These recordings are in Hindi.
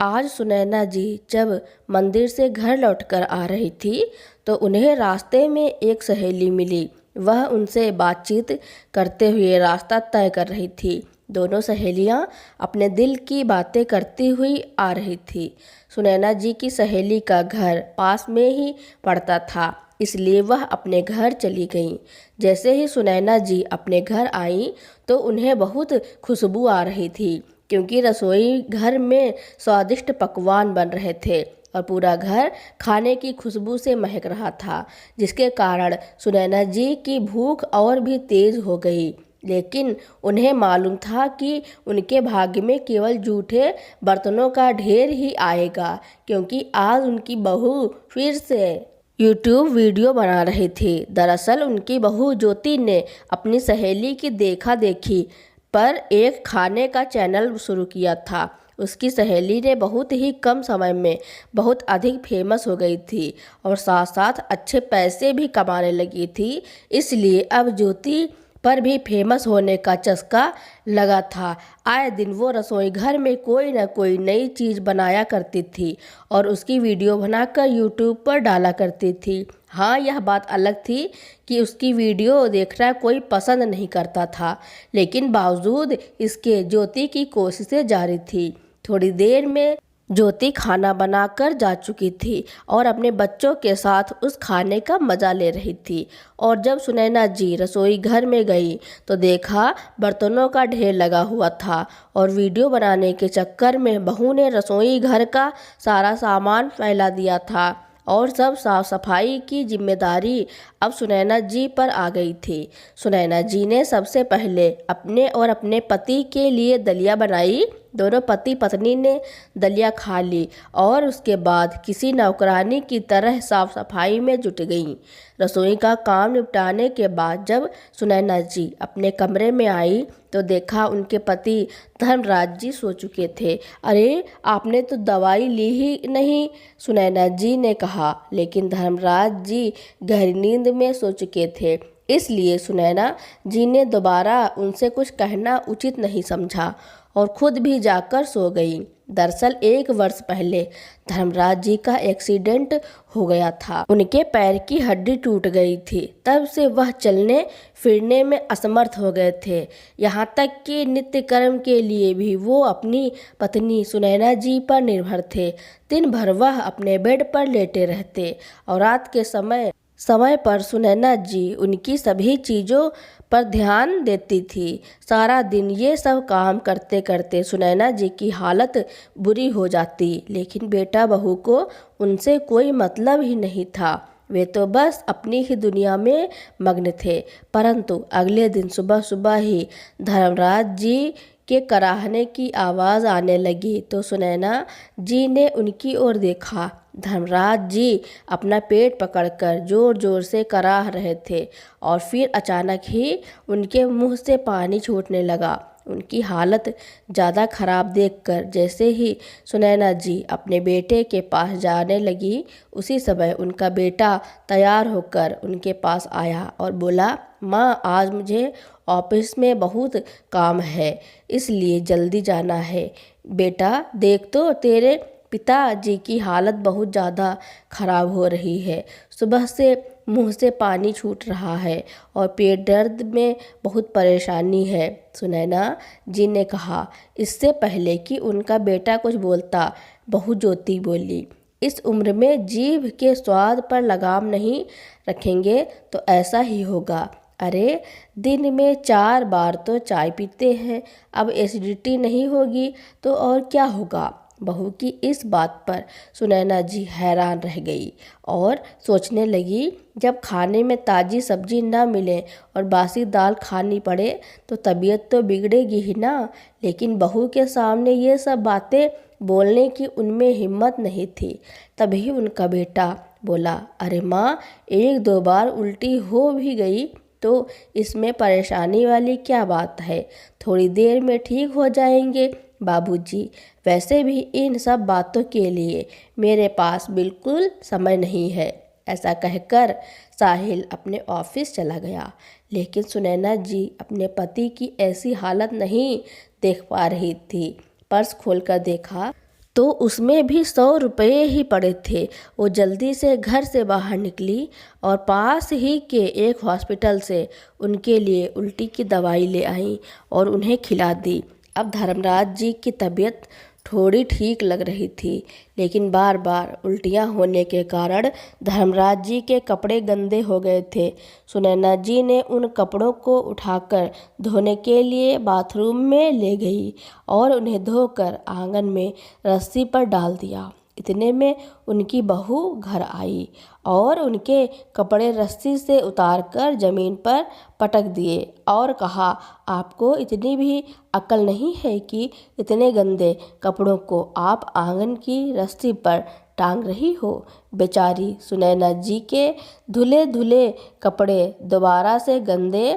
आज सुनैना जी जब मंदिर से घर लौटकर आ रही थी तो उन्हें रास्ते में एक सहेली मिली। वह उनसे बातचीत करते हुए रास्ता तय कर रही थी। दोनों सहेलियां अपने दिल की बातें करती हुई आ रही थी। सुनैना जी की सहेली का घर पास में ही पड़ता था, इसलिए वह अपने घर चली गईं। जैसे ही सुनैना जी अपने घर आईं तो उन्हें बहुत खुशबू आ रही थी, क्योंकि रसोई घर में स्वादिष्ट पकवान बन रहे थे और पूरा घर खाने की खुशबू से महक रहा था, जिसके कारण सुनैना जी की भूख और भी तेज हो गई। लेकिन उन्हें मालूम था कि उनके भाग्य में केवल जूठे बर्तनों का ढेर ही आएगा, क्योंकि आज उनकी बहू फिर से यूट्यूब वीडियो बना रही थी। दरअसल उनकी बहू ज्योति ने अपनी सहेली की देखा देखी पर एक खाने का चैनल शुरू किया था। उसकी सहेली ने बहुत ही कम समय में बहुत अधिक फेमस हो गई थी और साथ साथ अच्छे पैसे भी कमाने लगी थी। इसलिए अब ज्योति पर भी फेमस होने का चस्का लगा था। आए दिन वो रसोई घर में कोई न कोई नई चीज़ बनाया करती थी और उसकी वीडियो बनाकर यूट्यूब पर डाला करती थी। हाँ, यह बात अलग थी कि उसकी वीडियो देखना कोई पसंद नहीं करता था, लेकिन बावजूद इसके ज्योति की कोशिशें जारी थी। थोड़ी देर में ज्योति खाना बनाकर जा चुकी थी और अपने बच्चों के साथ उस खाने का मज़ा ले रही थी। और जब सुनैना जी रसोई घर में गई तो देखा बर्तनों का ढेर लगा हुआ था और वीडियो बनाने के चक्कर में बहू ने रसोई घर का सारा सामान फैला दिया था और सब साफ सफाई की जिम्मेदारी अब सुनैना जी पर आ गई थी। सुनैना जी ने सबसे पहले अपने और अपने पति के लिए दलिया बनाई। दोनों पति पत्नी ने दलिया खा ली और उसके बाद किसी नौकरानी की तरह साफ सफाई में जुट गईं। रसोई का काम निपटाने के बाद जब सुनैना जी अपने कमरे में आई तो देखा उनके पति धर्मराज जी सो चुके थे। अरे, आपने तो दवाई ली ही नहीं, सुनैना जी ने कहा। लेकिन धर्मराज जी गहरी नींद में सो चुके थे, इसलिए सुनैना जी ने दोबारा उनसे कुछ कहना उचित नहीं समझा और खुद भी जाकर सो गई। दरअसल 1 वर्ष पहले धर्मराज जी का एक्सीडेंट हो गया था। उनके पैर की हड्डी टूट गई थी। तब से वह चलने फिरने में असमर्थ हो गए थे। यहाँ तक कि नित्य कर्म के लिए भी वो अपनी पत्नी सुनैना जी पर निर्भर थे। दिन भर वह अपने बेड पर लेटे रहते और रात के समय पर सुनैना जी उनकी सभी चीज़ों पर ध्यान देती थी। सारा दिन ये सब काम करते करते सुनैना जी की हालत बुरी हो जाती, लेकिन बेटा बहू को उनसे कोई मतलब ही नहीं था। वे तो बस अपनी ही दुनिया में मग्न थे। परंतु अगले दिन सुबह सुबह ही धर्मराज जी के कराहने की आवाज़ आने लगी तो सुनैना जी ने उनकी ओर देखा। धर्मराज जी अपना पेट पकड़कर जोर जोर से कराह रहे थे और फिर अचानक ही उनके मुंह से पानी छूटने लगा। उनकी हालत ज़्यादा खराब देखकर जैसे ही सुनैना जी अपने बेटे के पास जाने लगी, उसी समय उनका बेटा तैयार होकर उनके पास आया और बोला, माँ, आज मुझे ऑफिस में बहुत काम है, इसलिए जल्दी जाना है। बेटा, देख तो तेरे पिताजी की हालत बहुत ज़्यादा खराब हो रही है। सुबह से मुंह से पानी छूट रहा है और पेट दर्द में बहुत परेशानी है, सुनैना जी ने कहा। इससे पहले कि उनका बेटा कुछ बोलता, बहू ज्योति बोली, इस उम्र में जीभ के स्वाद पर लगाम नहीं रखेंगे तो ऐसा ही होगा। अरे, दिन में 4 बार तो चाय पीते हैं, अब एसिडिटी नहीं होगी तो और क्या होगा। बहू की इस बात पर सुनैना जी हैरान रह गई और सोचने लगी, जब खाने में ताज़ी सब्जी ना मिले और बासी दाल खानी पड़े तो तबीयत तो बिगड़ेगी ही ना। लेकिन बहू के सामने ये सब बातें बोलने की उनमें हिम्मत नहीं थी। तभी उनका बेटा बोला, अरे माँ, 1-2 बार उल्टी हो भी गई तो इसमें परेशानी वाली क्या बात है, थोड़ी देर में ठीक हो जाएंगे। बाबूजी, वैसे भी इन सब बातों के लिए मेरे पास बिल्कुल समय नहीं है। ऐसा कहकर साहिल अपने ऑफिस चला गया। लेकिन सुनैना जी अपने पति की ऐसी हालत नहीं देख पा रही थी। पर्स खोलकर देखा तो उसमें भी 100 रुपये ही पड़े थे। वो जल्दी से घर से बाहर निकली और पास ही के एक हॉस्पिटल से उनके लिए उल्टी की दवाई ले आई और उन्हें खिला दी। अब धर्मराज जी की तबीयत थोड़ी ठीक लग रही थी, लेकिन बार बार उल्टियाँ होने के कारण धर्मराज जी के कपड़े गंदे हो गए थे। सुनैना जी ने उन कपड़ों को उठाकर धोने के लिए बाथरूम में ले गई और उन्हें धोकर आंगन में रस्सी पर डाल दिया। इतने में उनकी बहू घर आई और उनके कपड़े रस्सी से उतारकर जमीन पर पटक दिए और कहा, आपको इतनी भी अक्ल नहीं है कि इतने गंदे कपड़ों को आप आंगन की रस्सी पर टांग रही हो। बेचारी सुनैना जी के धुले धुले कपड़े दोबारा से गंदे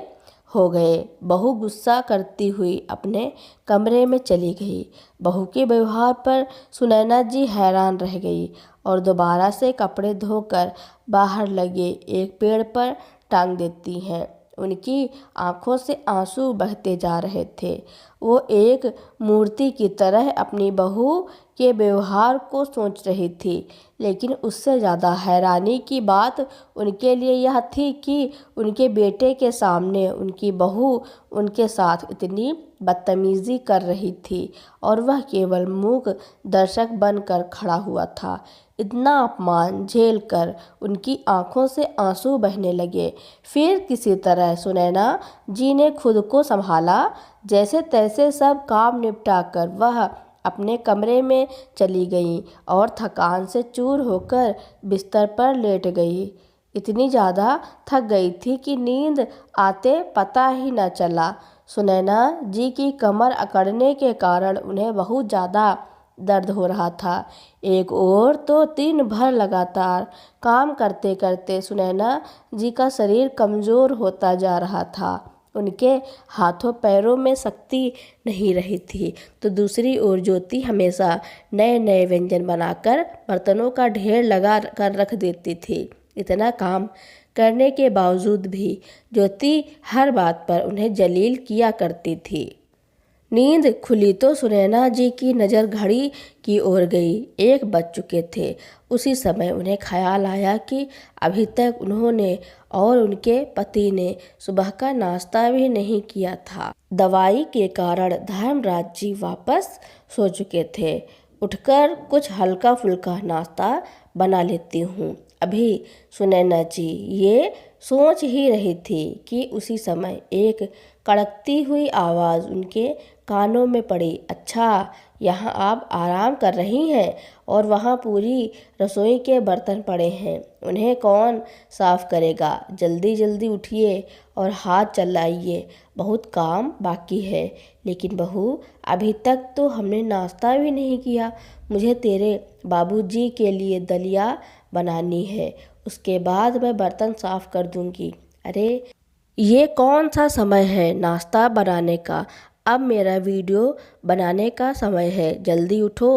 हो गए। बहू गुस्सा करती हुई अपने कमरे में चली गई। बहू के व्यवहार पर सुनैना जी हैरान रह गई और दोबारा से कपड़े धोकर बाहर लगे एक पेड़ पर टांग देती हैं। उनकी आंखों से आंसू बहते जा रहे थे। वो एक मूर्ति की तरह अपनी बहू के व्यवहार को सोच रही थी, लेकिन उससे ज़्यादा हैरानी की बात उनके लिए यह थी कि उनके बेटे के सामने उनकी बहू उनके साथ इतनी बदतमीज़ी कर रही थी और वह केवल मूक दर्शक बनकर खड़ा हुआ था। इतना अपमान झेल कर उनकी आंखों से आंसू बहने लगे। फिर किसी तरह सुनैना जी ने खुद को संभाला। जैसे तैसे सब काम निपटा कर वह अपने कमरे में चली गई और थकान से चूर होकर बिस्तर पर लेट गई। इतनी ज़्यादा थक गई थी कि नींद आते पता ही न चला। सुनैना जी की कमर अकड़ने के कारण उन्हें बहुत ज़्यादा दर्द हो रहा था। एक और तो दिन भर लगातार काम करते करते सुनैना जी का शरीर कमज़ोर होता जा रहा था। उनके हाथों पैरों में शक्ति नहीं रही थी, तो दूसरी ओर ज्योति हमेशा नए नए व्यंजन बनाकर बर्तनों का ढेर लगा कर रख देती थी। इतना काम करने के बावजूद भी ज्योति हर बात पर उन्हें जलील किया करती थी। नींद खुली तो सुनैना जी की नज़र घड़ी की ओर गई। 1 बज चुके थे। उसी समय उन्हें ख्याल आया कि अभी तक उन्होंने और उनके पति ने सुबह का नाश्ता भी नहीं किया था। दवाई के कारण धर्मराज जी वापस सो चुके थे। उठकर कुछ हल्का फुल्का नाश्ता बना लेती हूँ अभी। सुनैना जी ये सोच ही रही थी कि उसी समय एक कड़कती हुई आवाज़ उनके कानों में पड़ी। अच्छा, यहाँ आप आराम कर रही हैं और वहाँ पूरी रसोई के बर्तन पड़े हैं, उन्हें कौन साफ करेगा? जल्दी जल्दी उठिए और हाथ चलाइए, बहुत काम बाकी है। लेकिन बहू, अभी तक तो हमने नाश्ता भी नहीं किया। मुझे तेरे बाबूजी के लिए दलिया बनानी है, उसके बाद मैं बर्तन साफ कर दूंगी। अरे, ये कौन सा समय है नाश्ता बनाने का? अब मेरा वीडियो बनाने का समय है। जल्दी उठो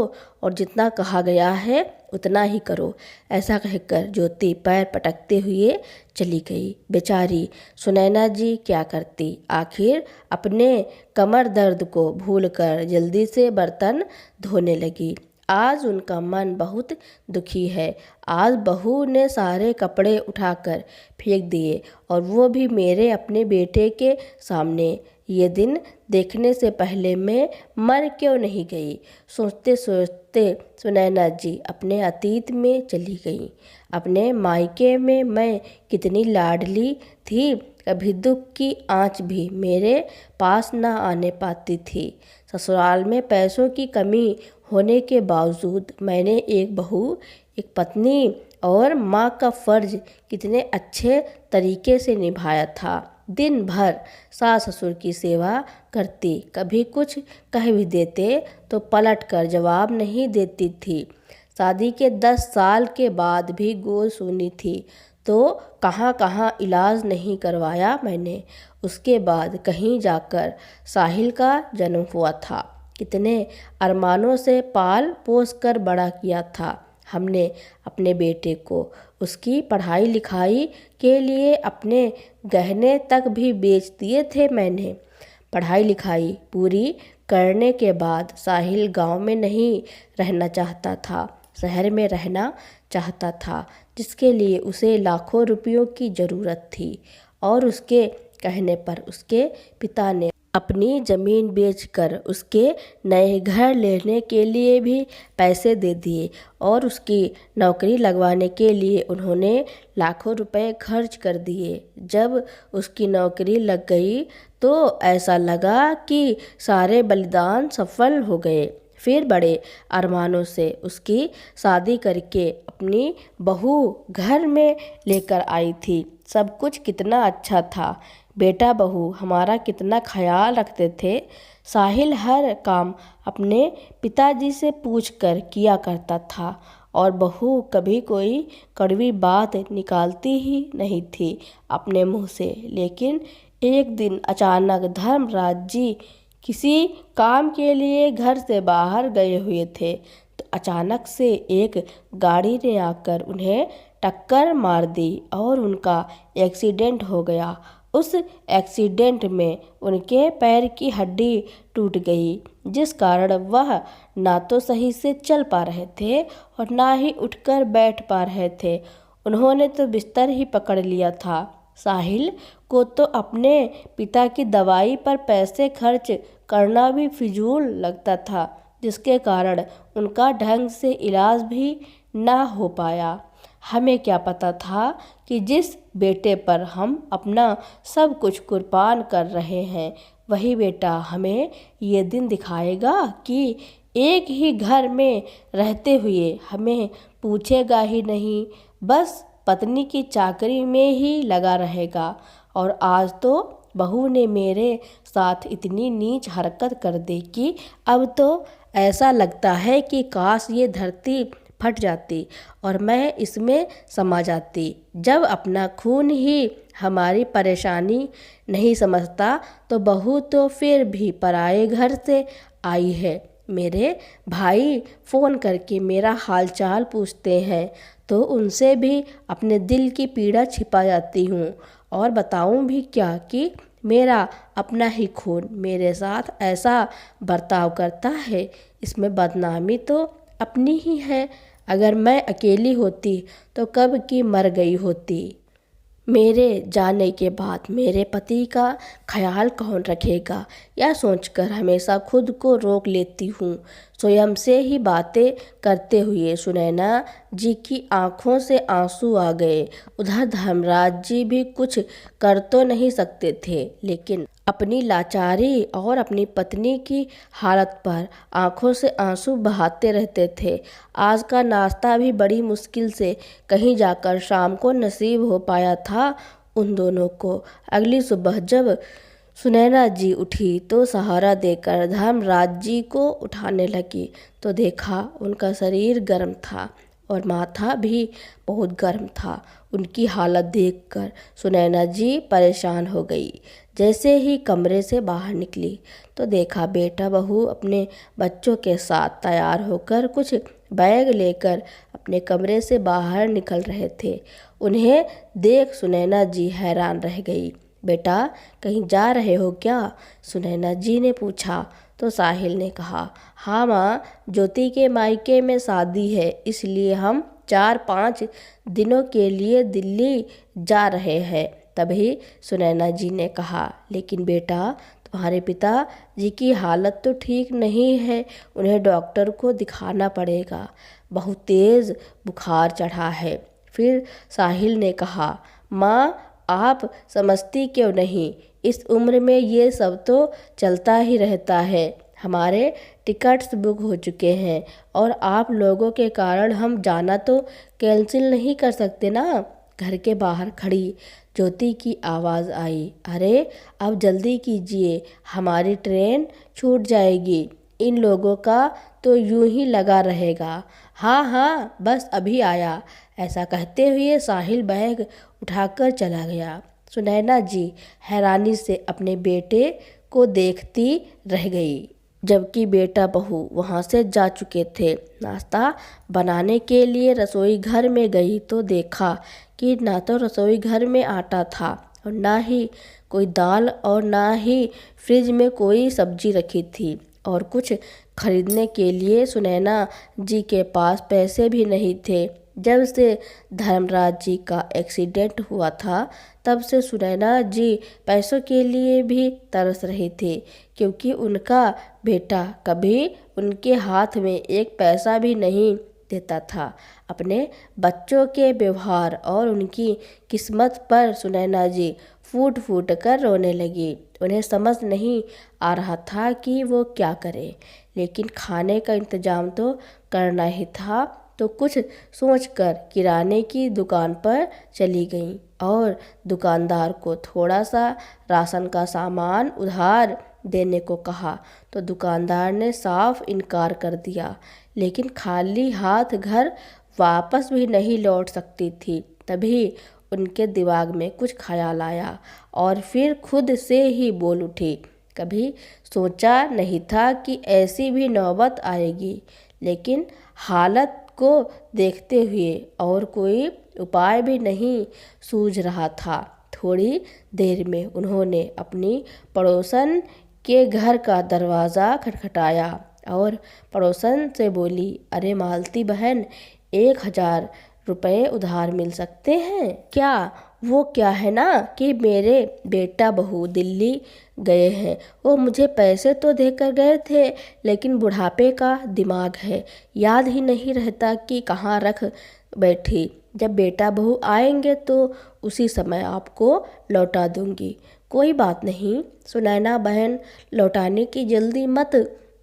और जितना कहा गया है उतना ही करो। ऐसा कहकर ज्योति पैर पटकते हुए चली गई। बेचारी सुनैना जी क्या करती? आखिर अपने कमर दर्द को भूलकर जल्दी से बर्तन धोने लगी। आज उनका मन बहुत दुखी है। आज बहू ने सारे कपड़े उठाकर फेंक दिए और वो भी मेरे अपने बेटे के सामने। ये दिन देखने से पहले मैं मर क्यों नहीं गई? सोचते सोचते सुनैना जी अपने अतीत में चली गई। अपने मायके में मैं कितनी लाडली थी, कभी दुख की आंच भी मेरे पास न आने पाती थी। ससुराल में पैसों की कमी होने के बावजूद मैंने एक बहू, एक पत्नी और माँ का फर्ज कितने अच्छे तरीके से निभाया था। दिन भर सास ससुर की सेवा करती, कभी कुछ कह भी देते तो पलट कर जवाब नहीं देती थी। शादी के 10 साल के बाद भी गोद सूनी थी तो कहाँ कहाँ इलाज नहीं करवाया मैंने। उसके बाद कहीं जाकर साहिल का जन्म हुआ था। कितने अरमानों से पाल पोस कर बड़ा किया था हमने अपने बेटे को। उसकी पढ़ाई लिखाई के लिए अपने गहने तक भी बेच दिए थे मैंने। पढ़ाई लिखाई पूरी करने के बाद साहिल गांव में नहीं रहना चाहता था, शहर में रहना चाहता था, जिसके लिए उसे लाखों रुपयों की ज़रूरत थी। और उसके कहने पर उसके पिता ने अपनी ज़मीन बेचकर उसके नए घर लेने के लिए भी पैसे दे दिए और उसकी नौकरी लगवाने के लिए उन्होंने लाखों रुपए खर्च कर दिए। जब उसकी नौकरी लग गई तो ऐसा लगा कि सारे बलिदान सफल हो गए। फिर बड़े अरमानों से उसकी शादी करके अपनी बहू घर में लेकर आई थी। सब कुछ कितना अच्छा था, बेटा बहू हमारा कितना ख्याल रखते थे। साहिल हर काम अपने पिताजी से पूछकर किया करता था और बहू कभी कोई कड़वी बात निकालती ही नहीं थी अपने मुंह से। लेकिन एक दिन अचानक धर्मराज जी किसी काम के लिए घर से बाहर गए हुए थे, तो अचानक से एक गाड़ी ने आकर उन्हें टक्कर मार दी और उनका एक्सीडेंट हो गया। उस एक्सीडेंट में उनके पैर की हड्डी टूट गई, जिस कारण वह ना तो सही से चल पा रहे थे और ना ही उठकर बैठ पा रहे थे। उन्होंने तो बिस्तर ही पकड़ लिया था। साहिल को तो अपने पिता की दवाई पर पैसे खर्च करना भी फिजूल लगता था, जिसके कारण उनका ढंग से इलाज भी ना हो पाया। हमें क्या पता था कि जिस बेटे पर हम अपना सब कुछ कुर्बान कर रहे हैं, वही बेटा हमें ये दिन दिखाएगा कि एक ही घर में रहते हुए हमें पूछेगा ही नहीं, बस पत्नी की चाकरी में ही लगा रहेगा। और आज तो बहू ने मेरे साथ इतनी नीच हरकत कर दी कि अब तो ऐसा लगता है कि काश ये धरती फट जाती और मैं इसमें समा जाती। जब अपना खून ही हमारी परेशानी नहीं समझता तो बहू तो फिर भी पराए घर से आई है। मेरे भाई फ़ोन करके मेरा हालचाल पूछते हैं तो उनसे भी अपने दिल की पीड़ा छिपा जाती हूँ। और बताऊँ भी क्या कि मेरा अपना ही खून मेरे साथ ऐसा बर्ताव करता है, इसमें बदनामी तो अपनी ही है। अगर मैं अकेली होती तो कब की मर गई होती। मेरे जाने के बाद मेरे पति का ख्याल कौन रखेगा, यह सोचकर हमेशा खुद को रोक लेती हूँ। स्वयं से ही बातें करते हुए सुनैना जी की आंखों से आंसू आ गए। उधर धर्मराज जी भी कुछ कर तो नहीं सकते थे, लेकिन अपनी लाचारी और अपनी पत्नी की हालत पर आंखों से आंसू बहाते रहते थे। आज का नाश्ता भी बड़ी मुश्किल से कहीं जाकर शाम को नसीब हो पाया था उन दोनों को। अगली सुबह जब सुनैना जी उठी तो सहारा देकर धर्मराज जी को उठाने लगी तो देखा उनका शरीर गर्म था और माथा भी बहुत गर्म था। उनकी हालत देखकर सुनैना जी परेशान हो गई। जैसे ही कमरे से बाहर निकली तो देखा बेटा बहू अपने बच्चों के साथ तैयार होकर कुछ बैग लेकर अपने कमरे से बाहर निकल रहे थे। उन्हें देख सुनैना जी हैरान रह गई। बेटा कहीं जा रहे हो क्या? सुनैना जी ने पूछा तो साहिल ने कहा, हाँ माँ, ज्योति के मायके में शादी है, इसलिए हम 4-5 दिनों के लिए दिल्ली जा रहे हैं। तभी सुनैना जी ने कहा, लेकिन बेटा तुम्हारे पिता जी की हालत तो ठीक नहीं है, उन्हें डॉक्टर को दिखाना पड़ेगा, बहुत तेज़ बुखार चढ़ा है। फिर साहिल ने कहा, माँ आप समझती क्यों नहीं, इस उम्र में ये सब तो चलता ही रहता है। हमारे टिकट्स बुक हो चुके हैं और आप लोगों के कारण हम जाना तो कैंसिल नहीं कर सकते ना। घर के बाहर खड़ी ज्योति की आवाज़ आई, अरे अब जल्दी कीजिए, हमारी ट्रेन छूट जाएगी। इन लोगों का तो यूं ही लगा रहेगा। हाँ हाँ बस अभी आया। ऐसा कहते हुए साहिल बैग उठाकर चला गया। सुनैना जी हैरानी से अपने बेटे को देखती रह गई, जबकि बेटा बहू वहाँ से जा चुके थे। नाश्ता बनाने के लिए रसोई घर में गई तो देखा कि ना तो रसोई घर में आटा था और ना ही कोई दाल और ना ही फ्रिज में कोई सब्जी रखी थी। और कुछ खरीदने के लिए सुनैना जी के पास पैसे भी नहीं थे। जब से धर्मराज जी का एक्सीडेंट हुआ था तब से सुनैना जी पैसों के लिए भी तरस रही थी, क्योंकि उनका बेटा कभी उनके हाथ में एक पैसा भी नहीं देता था। अपने बच्चों के व्यवहार और उनकी किस्मत पर सुनैना जी फूट फूट कर रोने लगी। उन्हें समझ नहीं आ रहा था कि वो क्या करें, लेकिन खाने का इंतजाम तो करना ही था। तो कुछ सोचकर किराने की दुकान पर चली गईं और दुकानदार को थोड़ा सा राशन का सामान उधार देने को कहा, तो दुकानदार ने साफ इनकार कर दिया। लेकिन खाली हाथ घर वापस भी नहीं लौट सकती थी। तभी उनके दिमाग में कुछ ख्याल आया और फिर खुद से ही बोल उठी, कभी सोचा नहीं था कि ऐसी भी नौबत आएगी, लेकिन हालत को देखते हुए और कोई उपाय भी नहीं सूझ रहा था। थोड़ी देर में उन्होंने अपनी पड़ोसन के घर का दरवाज़ा खटखटाया और पड़ोसन से बोली, अरे मालती बहन, 1000 रुपये उधार मिल सकते हैं क्या? वो क्या है ना कि मेरे बेटा बहू दिल्ली गए हैं। वो मुझे पैसे तो देकर गए थे, लेकिन बुढ़ापे का दिमाग है, याद ही नहीं रहता कि कहाँ रख बैठी। जब बेटा बहू आएंगे तो उसी समय आपको लौटा दूंगी। कोई बात नहीं सुनैना बहन, लौटाने की जल्दी मत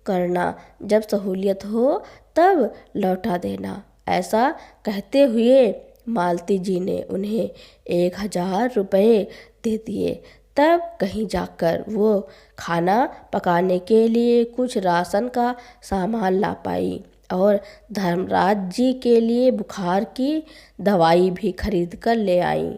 करना, जब सहूलियत हो तब लौटा देना। ऐसा कहते हुए मालती जी ने उन्हें 1000 रुपये दे दिए। तब कहीं जाकर वो खाना पकाने के लिए कुछ राशन का सामान ला पाई और धर्मराज जी के लिए बुखार की दवाई भी खरीद कर ले आई।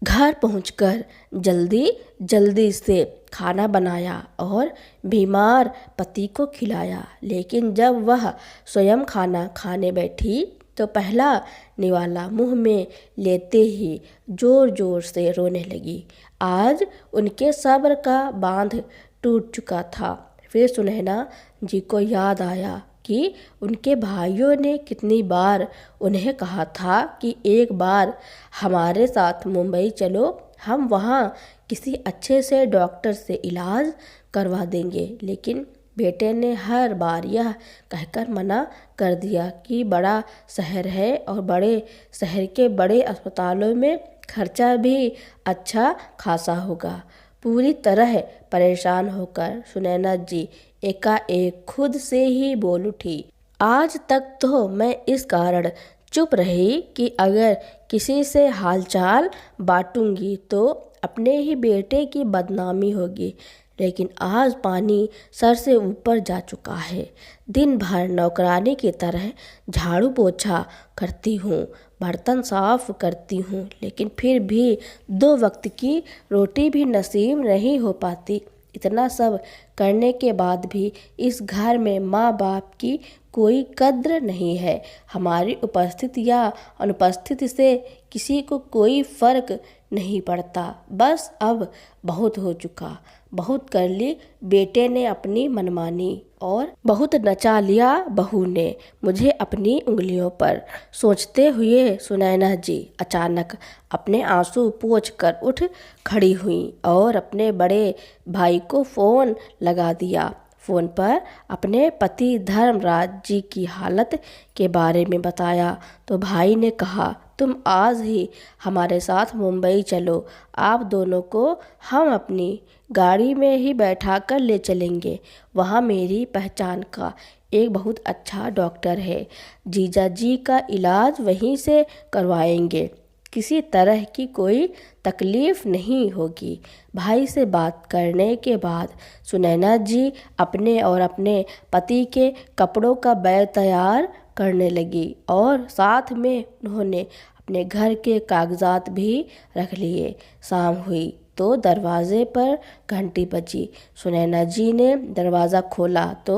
घर पहुंचकर जल्दी जल्दी से खाना बनाया और बीमार पति को खिलाया। लेकिन जब वह स्वयं खाना खाने बैठी तो पहला निवाला मुंह में लेते ही जोर जोर से रोने लगी। आज उनके सब्र का बांध टूट चुका था। फिर सुनैना जी को याद आया कि उनके भाइयों ने कितनी बार उन्हें कहा था कि एक बार हमारे साथ मुंबई चलो, हम वहाँ किसी अच्छे से डॉक्टर से इलाज करवा देंगे। लेकिन बेटे ने हर बार यह कहकर मना कर दिया कि बड़ा शहर है और बड़े शहर के बड़े अस्पतालों में खर्चा भी अच्छा खासा होगा। पूरी तरह परेशान होकर सुनैना जी एकाएक खुद से ही बोल उठी, आज तक तो मैं इस कारण चुप रही कि अगर किसी से हालचाल बांटूंगी तो अपने ही बेटे की बदनामी होगी, लेकिन आज पानी सर से ऊपर जा चुका है। दिन भर नौकरानी की तरह झाड़ू पोछा करती हूँ, बर्तन साफ करती हूँ, लेकिन फिर भी 2 वक्त की रोटी भी नसीब नहीं हो पाती। इतना सब करने के बाद भी इस घर में माँ बाप की कोई कद्र नहीं है। हमारी उपस्थिति या अनुपस्थिति से किसी को कोई फर्क नहीं पड़ता। बस अब बहुत हो चुका, बहुत कर ली बेटे ने अपनी मनमानी और बहुत नचा लिया बहू ने मुझे अपनी उंगलियों पर। सोचते हुए सुनैना जी अचानक अपने आंसू पोंछ कर उठ खड़ी हुई और अपने बड़े भाई को फ़ोन लगा दिया। फ़ोन पर अपने पति धर्मराज जी की हालत के बारे में बताया तो भाई ने कहा, तुम आज ही हमारे साथ मुंबई चलो, आप दोनों को हम अपनी गाड़ी में ही बैठा कर ले चलेंगे। वहाँ मेरी पहचान का एक बहुत अच्छा डॉक्टर है, जीजा जी का इलाज वहीं से करवाएंगे, किसी तरह की कोई तकलीफ़ नहीं होगी। भाई से बात करने के बाद सुनैना जी अपने और अपने पति के कपड़ों का बैग तैयार करने लगी और साथ में उन्होंने अपने घर के कागजात भी रख लिए। शाम हुई तो दरवाजे पर घंटी बजी। सुनैना जी ने दरवाज़ा खोला तो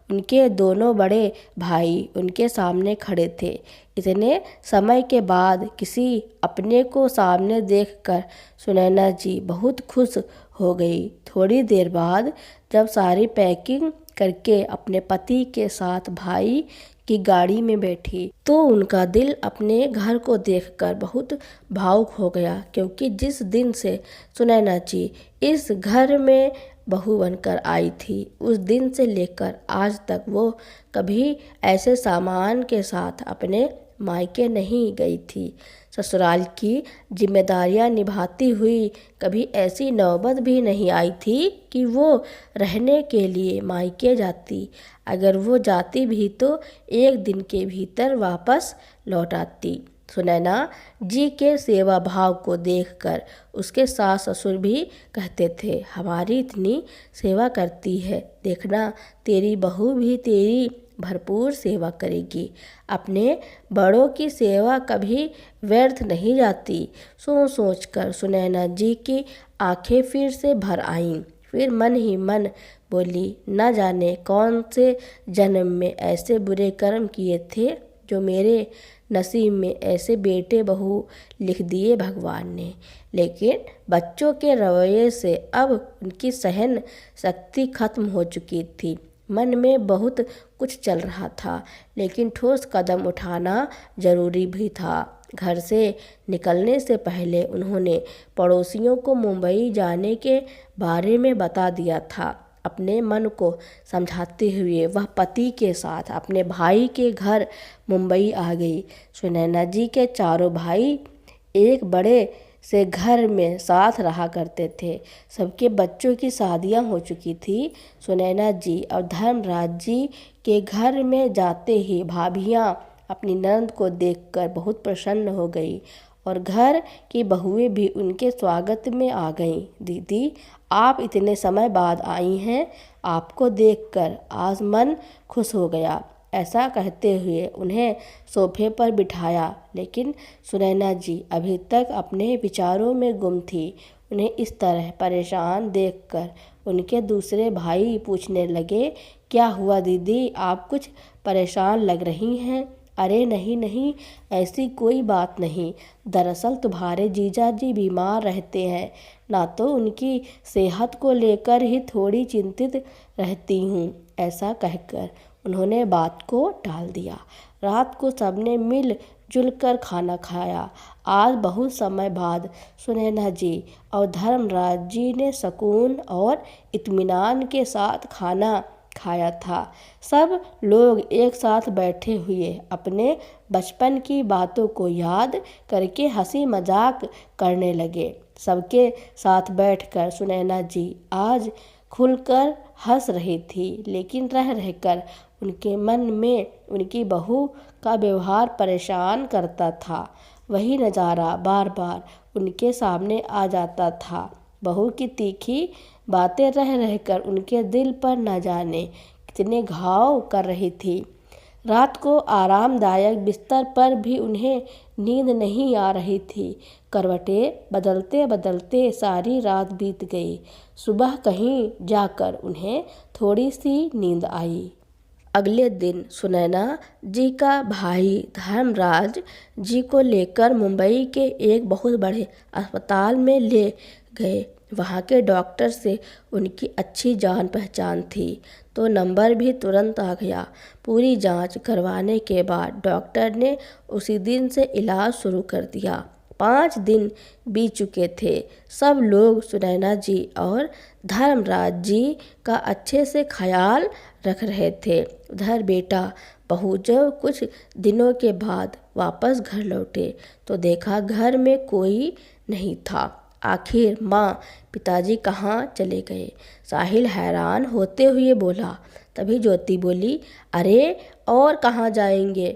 उनके दोनों बड़े भाई उनके सामने खड़े थे। इतने समय के बाद किसी अपने को सामने देखकर सुनैना जी बहुत खुश हो गई। थोड़ी देर बाद जब सारी पैकिंग करके अपने पति के साथ भाई की गाड़ी में बैठी तो उनका दिल अपने घर को देखकर बहुत भावुक हो गया, क्योंकि जिस दिन से सुनैना जी इस घर में बहू बनकर आई थी, उस दिन से लेकर आज तक वो कभी ऐसे सामान के साथ अपने मायके नहीं गई थी। ससुराल की जिम्मेदारियां निभाती हुई कभी ऐसी नौबत भी नहीं आई थी कि वो रहने के लिए मायके जाती। अगर वो जाती भी तो एक दिन के भीतर वापस लौट आती। सुनैना जी के सेवा भाव को देखकर उसके सास ससुर भी कहते थे, हमारी इतनी सेवा करती है, देखना तेरी बहू भी तेरी भरपूर सेवा करेगी। अपने बड़ों की सेवा कभी व्यर्थ नहीं जाती। सोच कर सुनैना जी की आंखें फिर से भर आईं। फिर मन ही मन बोली, न जाने कौन से जन्म में ऐसे बुरे कर्म किए थे जो मेरे नसीब में ऐसे बेटे बहू लिख दिए भगवान ने। लेकिन बच्चों के रवैये से अब उनकी सहन शक्ति खत्म हो चुकी थी। मन में बहुत कुछ चल रहा था, लेकिन ठोस कदम उठाना जरूरी भी था। घर से निकलने से पहले उन्होंने पड़ोसियों को मुंबई जाने के बारे में बता दिया था। अपने मन को समझाते हुए वह पति के साथ अपने भाई के घर मुंबई आ गई। सुनैना जी के चारों भाई एक बड़े से घर में साथ रहा करते थे। सबके बच्चों की शादियां हो चुकी थी। सुनैना जी और धर्मराज जी के घर में जाते ही भाभियां अपनी नंद को देखकर बहुत प्रसन्न हो गई और घर की बहुएं भी उनके स्वागत में आ गईं। दीदी, आप इतने समय बाद आई हैं, आपको देखकर आज मन खुश हो गया। ऐसा कहते हुए उन्हें सोफे पर बिठाया, लेकिन सुनैना जी अभी तक अपने विचारों में गुम थी। उन्हें इस तरह परेशान देखकर उनके दूसरे भाई पूछने लगे, क्या हुआ दीदी, आप कुछ परेशान लग रही हैं? अरे नहीं नहीं, ऐसी कोई बात नहीं। दरअसल तुम्हारे जीजा जी बीमार रहते हैं ना, तो उनकी सेहत को लेकर ही थोड़ी चिंतित रहती हूँ। ऐसा कहकर उन्होंने बात को टाल दिया। रात को सबने मिल जुल कर खाना खाया। आज बहुत समय बाद सुनैना जी और धर्मराज जी ने सुकून और इत्मीनान के साथ खाना खाया था। सब लोग एक साथ बैठे हुए अपने बचपन की बातों को याद करके हंसी मजाक करने लगे। सबके साथ बैठकर सुनैना जी आज खुलकर हंस रही थी, लेकिन रह रहकर उनके मन में उनकी बहू का व्यवहार परेशान करता था। वही नज़ारा बार बार उनके सामने आ जाता था। बहू की तीखी बातें रह रहकर उनके दिल पर न जाने कितने घाव कर रही थी। रात को आरामदायक बिस्तर पर भी उन्हें नींद नहीं आ रही थी। करवटें बदलते बदलते सारी रात बीत गई। सुबह कहीं जाकर उन्हें थोड़ी सी नींद आई। अगले दिन सुनैना जी का भाई धर्मराज जी को लेकर मुंबई के एक बहुत बड़े अस्पताल में ले गए। वहाँ के डॉक्टर से उनकी अच्छी जान पहचान थी, तो नंबर भी तुरंत आ गया। पूरी जांच करवाने के बाद डॉक्टर ने उसी दिन से इलाज शुरू कर दिया। 5 दिन बीत चुके थे। सब लोग सुनैना जी और धर्मराज जी का अच्छे से ख्याल रख रहे थे। उधर बेटा बहू जब कुछ दिनों के बाद वापस घर लौटे तो देखा घर में कोई नहीं था। आखिर माँ पिताजी कहाँ चले गए? साहिल हैरान होते हुए बोला। तभी ज्योति बोली, अरे और कहाँ जाएंगे?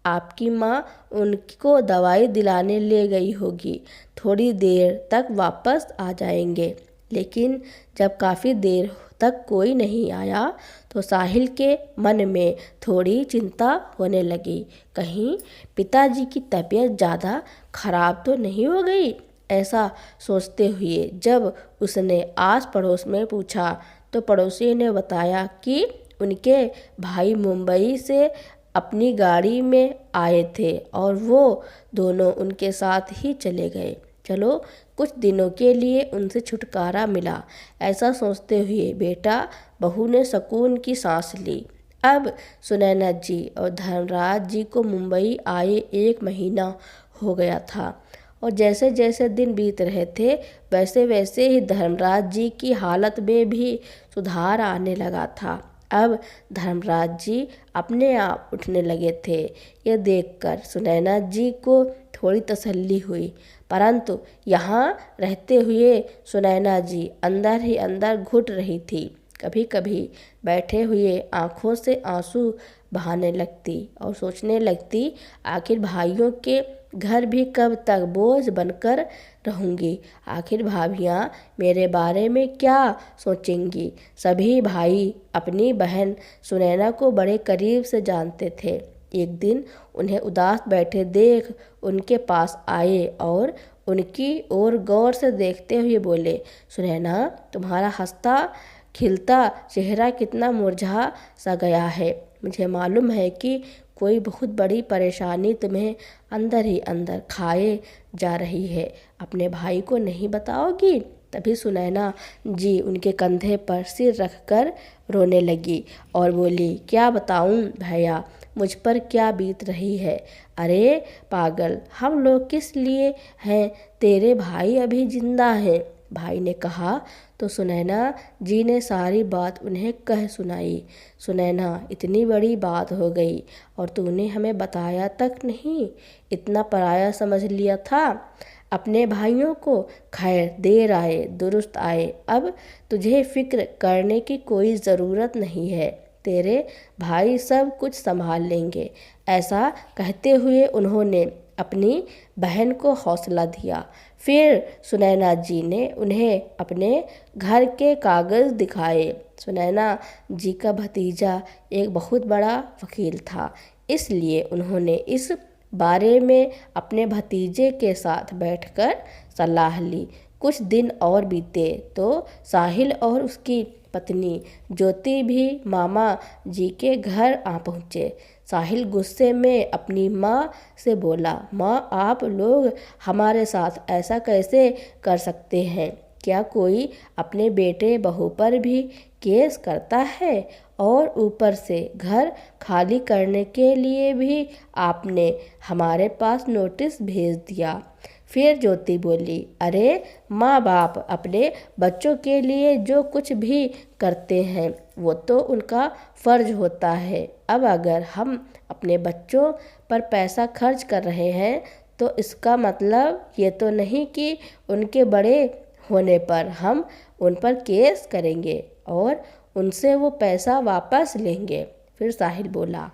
आपकी माँ उनको दवाई दिलाने ले गई होगी, थोड़ी देर तक वापस आ जाएंगे। लेकिन जब काफ़ी देर तक कोई नहीं आया तो साहिल के मन में थोड़ी चिंता होने लगी। कहीं पिताजी की तबीयत ज़्यादा खराब तो नहीं हो गई? ऐसा सोचते हुए जब उसने आस पड़ोस में पूछा तो पड़ोसी ने बताया कि उनके भाई मुंबई से अपनी गाड़ी में आए थे और वो दोनों उनके साथ ही चले गए। चलो कुछ दिनों के लिए उनसे छुटकारा मिला। ऐसा सोचते हुए बेटा बहू ने सुकून की सांस ली। अब सुनैना जी और धर्मराज जी को मुंबई आए 1 महीना हो गया था और जैसे जैसे दिन बीत रहे थे वैसे वैसे ही धर्मराज जी की हालत में भी सुधार आने लगा था। अब धर्मराज जी अपने आप उठने लगे थे। यह देखकर सुनैना जी को थोड़ी तसल्ली हुई, परंतु यहाँ रहते हुए सुनैना जी अंदर ही अंदर घुट रही थी। कभी कभी बैठे हुए आंखों से आंसू बहाने लगती और सोचने लगती, आखिर भाइयों के घर भी कब तक बोझ बनकर रहूंगी। आखिर भाभियाँ मेरे बारे में क्या सोचेंगी। सभी भाई अपनी बहन सुनैना को बड़े करीब से जानते थे। एक दिन उन्हें उदास बैठे देख उनके पास आए और उनकी ओर गौर से देखते हुए बोले, सुनैना, तुम्हारा हंसता खिलता चेहरा कितना मुरझा सा गया है। मुझे मालूम है कि कोई बहुत बड़ी परेशानी तुम्हें अंदर ही अंदर खाए जा रही है। अपने भाई को नहीं बताओगी? तभी सुनैना जी उनके कंधे पर सिर रखकर रोने लगी और बोली, क्या बताऊं भैया, मुझ पर क्या बीत रही है। अरे पागल, हम लोग किस लिए हैं? तेरे भाई अभी जिंदा हैं। भाई ने कहा तो सुनैना जी ने सारी बात उन्हें कह सुनाई। सुनैना, इतनी बड़ी बात हो गई और तूने हमें बताया तक नहीं, इतना पराया समझ लिया था अपने भाइयों को। खैर, देर आए दुरुस्त आए, अब तुझे फिक्र करने की कोई ज़रूरत नहीं है, तेरे भाई सब कुछ संभाल लेंगे। ऐसा कहते हुए उन्होंने अपनी बहन को हौसला दिया। फिर सुनैना जी ने उन्हें अपने घर के कागज़ दिखाए। सुनैना जी का भतीजा एक बहुत बड़ा वकील था, इसलिए उन्होंने इस बारे में अपने भतीजे के साथ बैठकर सलाह ली। कुछ दिन और बीते तो साहिल और उसकी पत्नी ज्योति भी मामा जी के घर आ पहुँचे। साहिल गुस्से में अपनी माँ से बोला, माँ, आप लोग हमारे साथ ऐसा कैसे कर सकते हैं? क्या कोई अपने बेटे बहू पर भी केस करता है? और ऊपर से घर खाली करने के लिए भी आपने हमारे पास नोटिस भेज दिया। फिर ज्योति बोली, अरे माँ बाप अपने बच्चों के लिए जो कुछ भी करते हैं वो तो उनका फ़र्ज होता है। अब अगर हम अपने बच्चों पर पैसा खर्च कर रहे हैं तो इसका मतलब ये तो नहीं कि उनके बड़े होने पर हम उन पर केस करेंगे और उनसे वो पैसा वापस लेंगे। फिर साहिल बोला,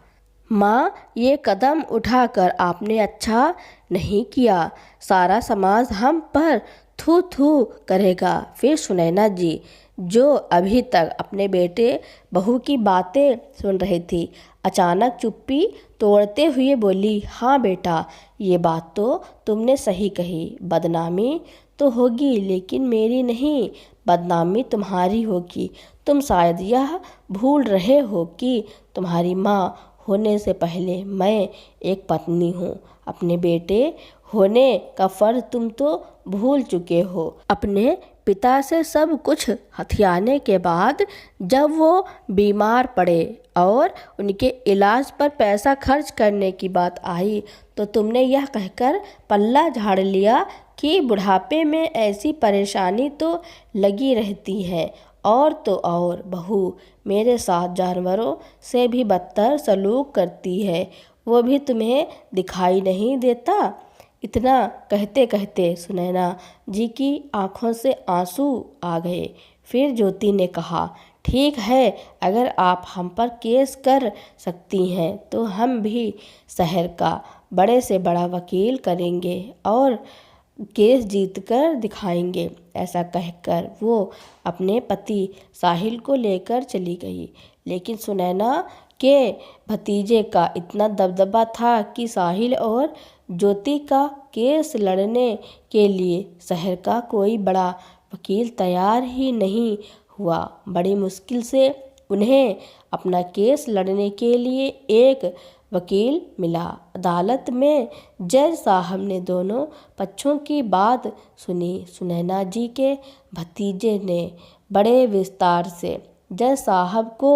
माँ, ये कदम उठाकर आपने अच्छा नहीं किया, सारा समाज हम पर थू थू करेगा। फिर सुनैना जी, जो अभी तक अपने बेटे बहू की बातें सुन रही थी, अचानक चुप्पी तोड़ते हुए बोली, हाँ बेटा, ये बात तो तुमने सही कही। बदनामी तो होगी लेकिन मेरी नहीं, बदनामी तुम्हारी होगी। तुम शायद यह भूल रहे हो कि तुम्हारी माँ होने से पहले मैं एक पत्नी हूँ। अपने बेटे होने का फ़र्ज तुम तो भूल चुके हो। अपने पिता से सब कुछ हथियाने के बाद जब वो बीमार पड़े और उनके इलाज पर पैसा खर्च करने की बात आई तो तुमने यह कहकर पल्ला झाड़ लिया कि बुढ़ापे में ऐसी परेशानी तो लगी रहती है। और तो और बहू मेरे साथ जानवरों से भी बदतर सलूक करती है, वो भी तुम्हें दिखाई नहीं देता। इतना कहते कहते सुनैना जी की आंखों से आंसू आ गए। फिर ज्योति ने कहा, ठीक है, अगर आप हम पर केस कर सकती हैं तो हम भी शहर का बड़े से बड़ा वकील करेंगे और केस जीतकर दिखाएंगे। ऐसा कहकर वो अपने पति साहिल को लेकर चली गई। लेकिन सुनैना के भतीजे का इतना दबदबा था कि साहिल और ज्योति का केस लड़ने के लिए शहर का कोई बड़ा वकील तैयार ही नहीं हुआ। बड़ी मुश्किल से उन्हें अपना केस लड़ने के लिए एक वकील मिला। अदालत में जज साहब ने दोनों पक्षों की बात सुनी। सुनैना जी के भतीजे ने बड़े विस्तार से जज साहब को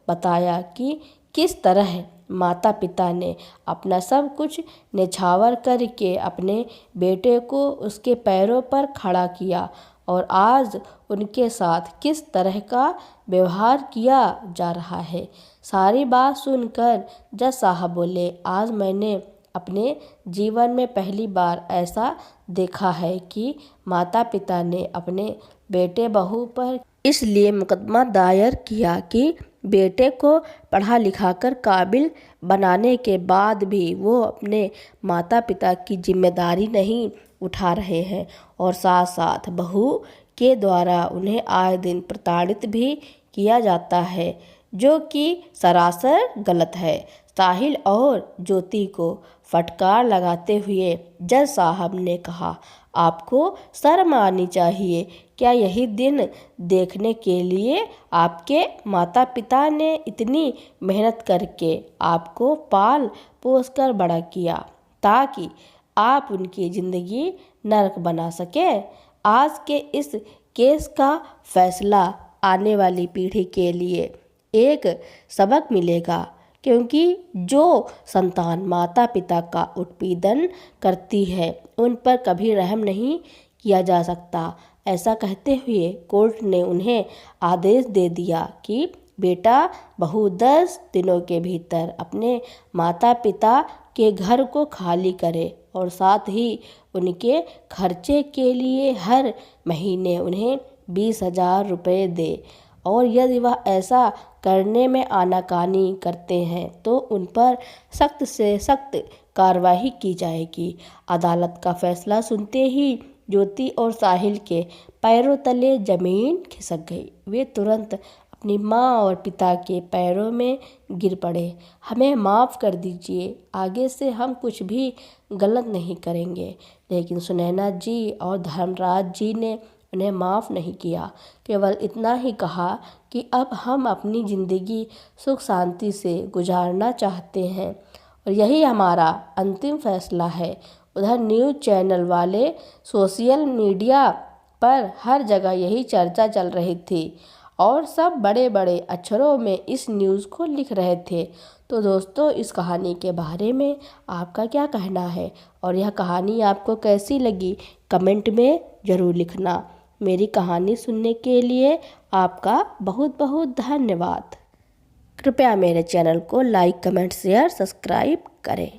बताया कि किस तरह माता पिता ने अपना सब कुछ न्यौछावर करके अपने बेटे को उसके पैरों पर खड़ा किया और आज उनके साथ किस तरह का व्यवहार किया जा रहा है। सारी बात सुनकर जज साहब बोले, आज मैंने अपने जीवन में पहली बार ऐसा देखा है कि माता पिता ने अपने बेटे बहू पर इसलिए मुकदमा दायर किया कि बेटे को पढ़ा लिखा कर काबिल बनाने के बाद भी वो अपने माता पिता की जिम्मेदारी नहीं उठा रहे हैं और साथ साथ बहू के द्वारा उन्हें आए दिन प्रताड़ित भी किया जाता है, जो कि सरासर गलत है। साहिल और ज्योति को फटकार लगाते हुए जज साहब ने कहा, आपको शर्म आनी चाहिए। क्या यही दिन देखने के लिए आपके माता पिता ने इतनी मेहनत करके आपको पाल पोस कर बड़ा किया ताकि आप उनकी ज़िंदगी नरक बना सकें? आज के इस केस का फैसला आने वाली पीढ़ी के लिए एक सबक मिलेगा, क्योंकि जो संतान माता पिता का उत्पीड़न करती है उन पर कभी रहम नहीं किया जा सकता। ऐसा कहते हुए कोर्ट ने उन्हें आदेश दे दिया कि बेटा बहू 10 दिनों के भीतर अपने माता पिता के घर को खाली करे और साथ ही उनके खर्चे के लिए हर महीने उन्हें 20,000 रुपये दे और यदि वह ऐसा करने में आनाकानी करते हैं तो उन पर सख्त से सख्त कार्रवाई की जाएगी। अदालत का फैसला सुनते ही ज्योति और साहिल के पैरों तले जमीन खिसक गई। वे तुरंत अपनी माँ और पिता के पैरों में गिर पड़े। हमें माफ़ कर दीजिए, आगे से हम कुछ भी गलत नहीं करेंगे। लेकिन सुनैना जी और धर्मराज जी ने उन्हें माफ़ नहीं किया, केवल इतना ही कहा कि अब हम अपनी ज़िंदगी सुख शांति से गुजारना चाहते हैं और यही हमारा अंतिम फैसला है। उधर न्यूज़ चैनल वाले सोशल मीडिया पर हर जगह यही चर्चा चल रही थी और सब बड़े बड़े अक्षरों में इस न्यूज़ को लिख रहे थे। तो दोस्तों, इस कहानी के बारे में आपका क्या कहना है और यह कहानी आपको कैसी लगी, कमेंट में ज़रूर लिखना। मेरी कहानी सुनने के लिए आपका बहुत बहुत धन्यवाद। कृपया मेरे चैनल को लाइक, कमेंट, शेयर, सब्सक्राइब करें।